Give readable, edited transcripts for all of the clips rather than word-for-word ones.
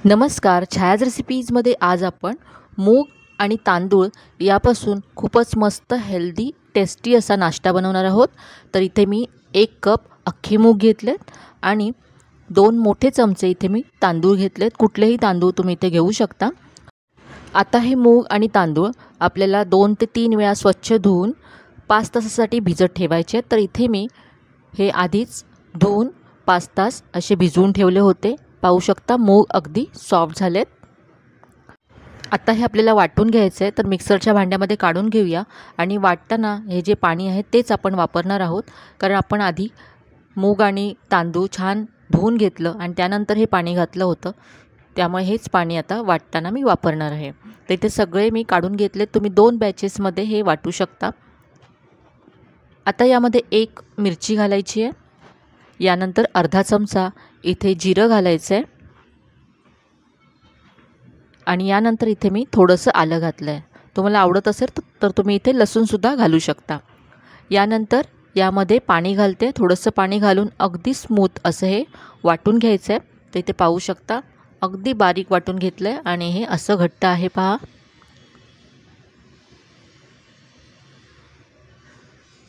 नमस्कार, छायाज रेसिपीजमध्ये आज आपण मूग आणि तांदूळ यापासून खूपच मस्त हेल्दी टेस्टी असा नाश्ता बनवणार आहोत। तर इथे मी 1 कप अख्खे मूग घेतलेत आणि 2 मोठे चमचे इथे मी तांदूळ घेतलेत। कुठलेही तांदूळ तुम्ही इथे घेऊ शकता। आता हे मूग आणि तांदूळ आपल्याला 2 ते 3 वेळा स्वच्छ धुवून 5 तासासाठी भिजत ठेवायचे। तर इथे मी हे आधीच धुवून 5 तास असे भिजवून ठेवले होते। पाहू शकता मूग अगदी सॉफ्ट झालेत। आता हे आपल्याला वाटून घ्यायचे आहे। तर मिक्सरच्या भांड्यामध्ये काढून घेऊया आणि वाटताना हे जे पाणी आहे तेच आपण वापरणार आहोत, कारण आपण आधी मूग आणि तांदूळ छान धुवून घेतलं आणि त्यानंतर हे पाणी घातलं होतं, त्यामुळे हेच पाणी आता वाटताना मी वापरणार आहे। तर इथे सगळे मी काढून घेतले। तुम्ही 2 बॅचेसमध्ये हे वाटू शकता। आता यामध्ये 1 मिरची घालायची आहे, यानंतर अर्धा चमचा इथे जिरं घालायचं आहे आणि यानंतर इथे मी थोडंसं आलं घातलं आहे। तुम्हाला आवडत असेल तर तुम्ही इथे लसूणसुद्धा घालू शकता। यानंतर यामध्ये पाणी घालते। थोडंसं पाणी घालून अगदी स्मूथ असं हे वाटून घ्यायचं आहे। तर इथे पाहू शकता अगदी बारीक वाटून घेतलं आहे आणि हे असं घट्ट आहे पहा।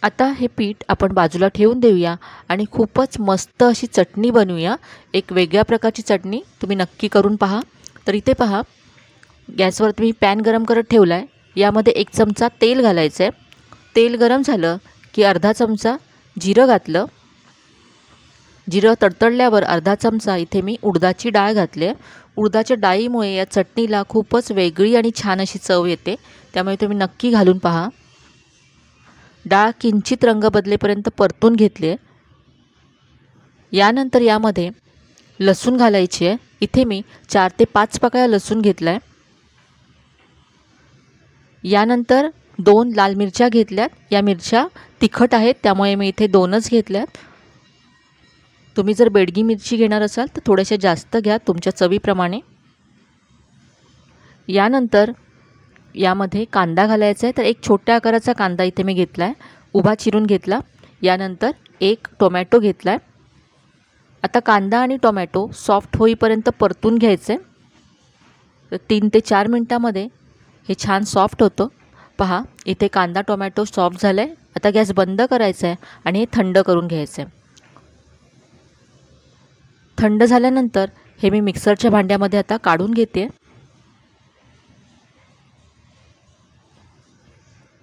आता हे पीठ आपण बाजूला ठेवून देऊया आणि खूपच मस्त अशी चटणी बनवूया। एक वेगळ्या प्रकारची चटणी तुम्ही नक्की करून पहा। तर इथे पहा, गॅसवर मी पॅन गरम करत ठेवला आहे। यामध्ये 1 चमचा तेल घालायचं आहे। तेल गरम झालं की अर्धा चमचा जिरं घातलं। जिरं तडतडल्यावर अर्धा चमचा इथे मी उडदाची डाळ घातली आहे। उडदाच्या डाळीमुळे या चटणीला खूपच वेगळी आणि छान अशी चव येते, त्यामुळे तुम्ही नक्की घालून पहा। डाळ किंचित रंग बदलेपर्यंत परतून घेतले। यानंतर यामध्ये लसूण घालायची आहे। इथे मी 4 ते 5 पाकळ्या लसूण घेतला आहे। यानंतर 2 लाल मिरच्या घेतल्यात। या मिरच्या तिखट आहेत, त्यामुळे मी इथे 2च घेतल्यात। तुम्ही जर बेडगी मिरची घेणार असाल तर थोड्याशा जास्त घ्या तुमच्या चवीप्रमाणे। यानंतर यामध्ये कांदा घालायचा आहे। तर 1 छोट्या आकाराचा कांदा इथे मी घेतला आहे, उभा चिरून घेतला। यानंतर 1 टोमॅटो घेतला आहे। आता कांदा आणि टोमॅटो सॉफ्ट होईपर्यंत परतून घ्यायचे। तर 3 ते 4 मिनिटांमध्ये हे छान सॉफ्ट होतं। पहा, इथे कांदा टोमॅटो सॉफ्ट झालं आहे। आता गॅस बंद करायचा आहे आणि हे थंड करून घ्यायचं आहे। थंड झाल्यानंतर हे मी मिक्सरच्या भांड्यामध्ये आता काढून घेते।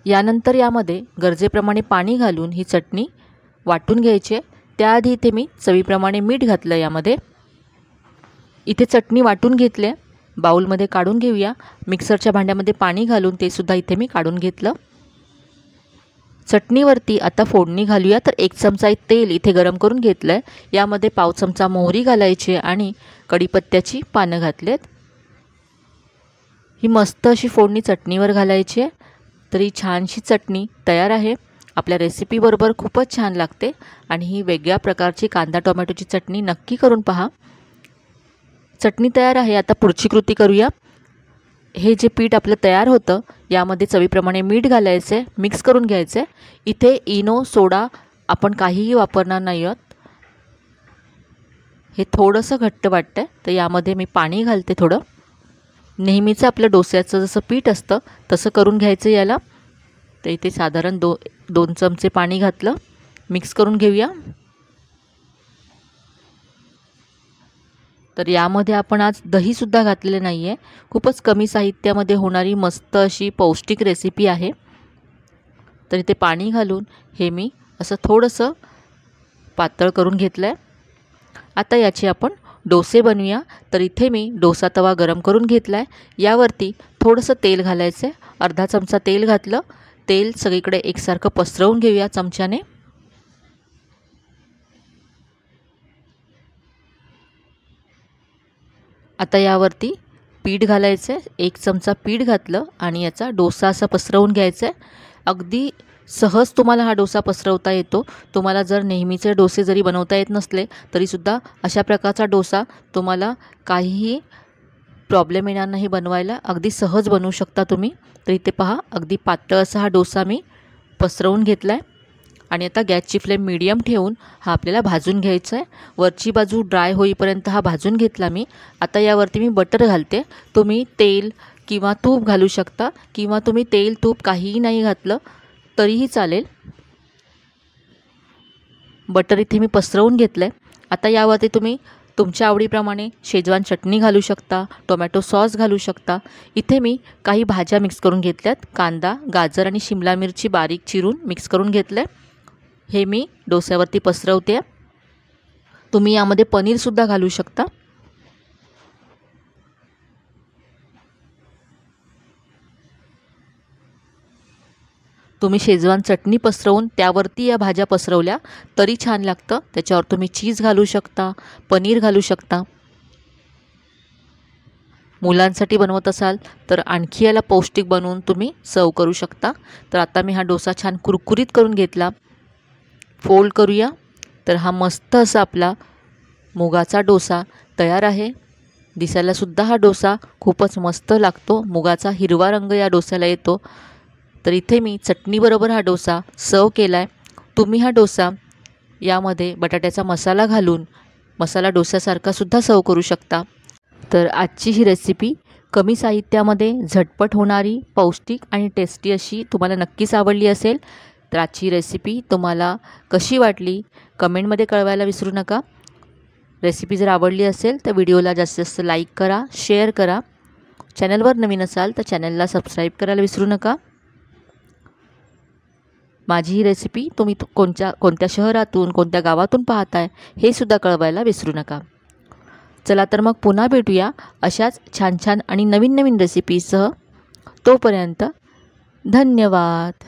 यानंतर यामध्ये गरजेप्रमाणे पाणी घालून ही चटणी वाटून घ्यायची। त्याआधी इथे मी चवीप्रमाणे मीठ घातलं। यामध्ये इथे चटणी वाटून घेतली, बाउलमध्ये काढून घेऊया। मिक्सरच्या भांड्यामध्ये पाणी घालून ते सुद्धा इथे मी काढून घेतलं। चटणीवरती आता फोडणी घालूया। तर 1 चमचा तेल इथे गरम करून घेतलं आहे। यामध्ये पाव चमचा मोहरी घालायची आणि कढीपत्त्याची पानं घातलेत। ही मस्त अशी फोडणी चटणीवर घालायची आहे। तर ही छानशी चटणी तयार आहे। आपल्या रेसिपीबरोबर खूपच छान लागते आणि ही वेगळ्या प्रकारची कांदा टोमॅटोची चटणी नक्की करून पहा। चटणी तयार आहे। आता पुढची कृती करूया। हे जे पीठ आपलं तयार होतं यामध्ये चवीप्रमाणे मीठ घालायचे, मिक्स करून घ्यायचे। इथे इनो सोडा आपण काहीही वापरणार नाही आहोत। हे थोडंसं घट्ट वाटतं, तर यामध्ये मी पाणी घालते थोडं। नेहमीचं आपलं डोस्याचं जसं पीठ असतं तसं करून घ्यायचं याला। तर इथे साधारण 2 चमचे पाणी घातलं, मिक्स करून घेऊया। तर यामध्ये आपण आज दहीसुद्धा घातलेले नाही आहे। खूपच कमी साहित्यामध्ये होणारी मस्त अशी पौष्टिक रेसिपी आहे। तर इथे पाणी घालून हे मी असं थोडंसं पातळ करून घेतलं आहे। आता याचे आपण डोसे बनवूया। तर इथे मी डोसा तवा गरम करून घेतला आहे। यावरती थोडंसं तेल घालायचं आहे। अर्धा चमचा तेल घातलं। तेल सगळीकडे एकसारखं पसरवून घेऊया चमच्याने। आता यावरती पीठ घालायचं आहे। 1 चमचा पीठ घातलं आणि याचा डोसा असा पसरवून घ्यायचा आहे। अगदी सहज तुम्हाला हा डोसा पसरवता येतो। तुम्हाला जर नेहमीचे डोसे जरी बनवता येत नसले तरीसुद्धा अशा प्रकारचा डोसा तुम्हाला काहीही प्रॉब्लेम येणार नाही बनवायला, अगदी सहज बनवू शकता तुम्ही। तर इथे पहा, अगदी पातळ असा हा डोसा मी पसरवून घेतला आहे। आणि आता गॅसची फ्लेम मीडियम ठेवून हा आपल्याला भाजून घ्यायचा आहे। वरची बाजू ड्राय होईपर्यंत हा भाजून घेतला मी। आता यावरती मी बटर घालते। तुम्ही तेल किंवा तूप घालू शकता किंवा तुम्ही तेल तूप काहीही नाही घातलं तरीही चालेल। बटर इथे मी पसरवून घेतलं आहे। आता यावरती तुम्ही तुमच्या आवडीप्रमाणे शेजवान चटणी घालू शकता, टोमॅटो सॉस घालू शकता। इथे मी काही भाज्या मिक्स करून घेतल्यात। कांदा, गाजर आणि शिमला मिरची बारीक चिरून मिक्स करून घेतलं आहे। हे मी डोस्यावरती पसरवते। तुम्ही यामध्ये पनीरसुद्धा घालू शकता। तुम्ही शेजवान चटणी पसरवून त्यावरती या भाज्या पसरवल्या तरी छान लागतं। त्याच्यावर तुम्ही चीज घालू शकता, पनीर घालू शकता। मुलांसाठी बनवत असाल तर आणखी याला पौष्टिक बनवून तुम्ही सर्व करू शकता। तर आता मी हा डोसा छान कुरकुरीत करून घेतला। फोल्ड करूया। तर हा मस्त असा आपला मुगाचा डोसा तयार आहे। दिसायलासुद्धा हा डोसा खूपच मस्त लागतो। मुगाचा हिरवा रंग या डोस्याला येतो। तर इथे मी चटणीबरोबर हा डोसा सर्व केला आहे। तुम्ही हा डोसा यामध्ये बटाट्याचा मसाला घालून मसाला डोस्यासारखासुद्धा सर्व करू शकता। तर आजची ही रेसिपी कमी साहित्यामध्ये झटपट होणारी, पौष्टिक आणि टेस्टी अशी तुम्हाला नक्कीच आवडली असेल। तर आजची रेसिपी तुम्हाला कशी वाटली कमेंटमध्ये कळवायला विसरू नका। रेसिपी जर आवडली असेल तर व्हिडिओला जास्तीत जास्त लाईक करा, शेअर करा। चॅनलवर नवीन असाल तर चॅनलला सबस्क्राईब करायला विसरू नका। माझी ही रेसिपी तुम्ही कोणत्या शहरातून, कोणत्या गावातून पाहताय हे सुद्धा कळवायला विसरू नका। चला तर मग पुन्हा भेटूया अशाच छान छान आणि नवीन नवीन रेसिपीसह। तोपर्यंत धन्यवाद।